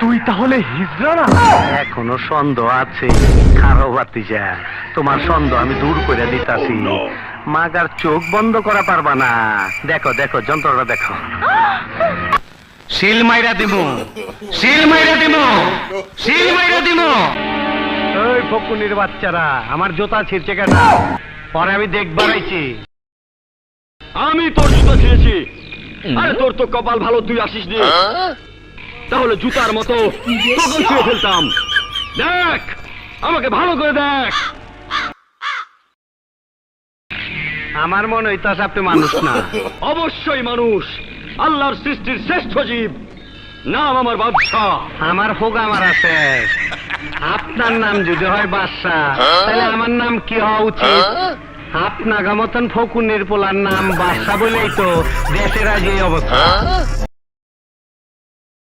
তুই তাহলে হিজড়া না? এখনো সন্দেহ আছে। খারো বাতিজা, তোমার সন্দেহ আমি দূর করে দিতাছি। মাগার চোখ বন্ধ করা পারবা না। দেখো দেখো যন্ত্রটা দেখো। শিল মাইরা দিমু, শিল মাইরা দিমু, শিল মাইরা দিমু। ওই ফকুনির বাচ্চারা, আমার জুতা ছিঁড়ছে কেন? পরে আমি দেখবার আইছি। আমি তোর জুতো ছিঁড়েছি? আরে তোর তো কপাল ভালো, তুই আসিস নি। তাহলে জুতার মতো তখন ছুঁয়ে ফেলতাম। দেখ, আমাকে ভালো করে দেখ। আমার মনে হইতাছে আপনি মানুষ না। অবশ্যই মানুষ, আল্লাহর সৃষ্টির শ্রেষ্ঠ জীব। নাম আমার বাদশাহ। আমার হোক আমার আছে। আপনার নাম যদি হয় বাদশাহ, তাহলে আমার নাম কি হওয়া উচিত? আপনার মতন ফকুনের পোলার নাম বাদশাহ বলেই তো দেশের আজ এই অবস্থা।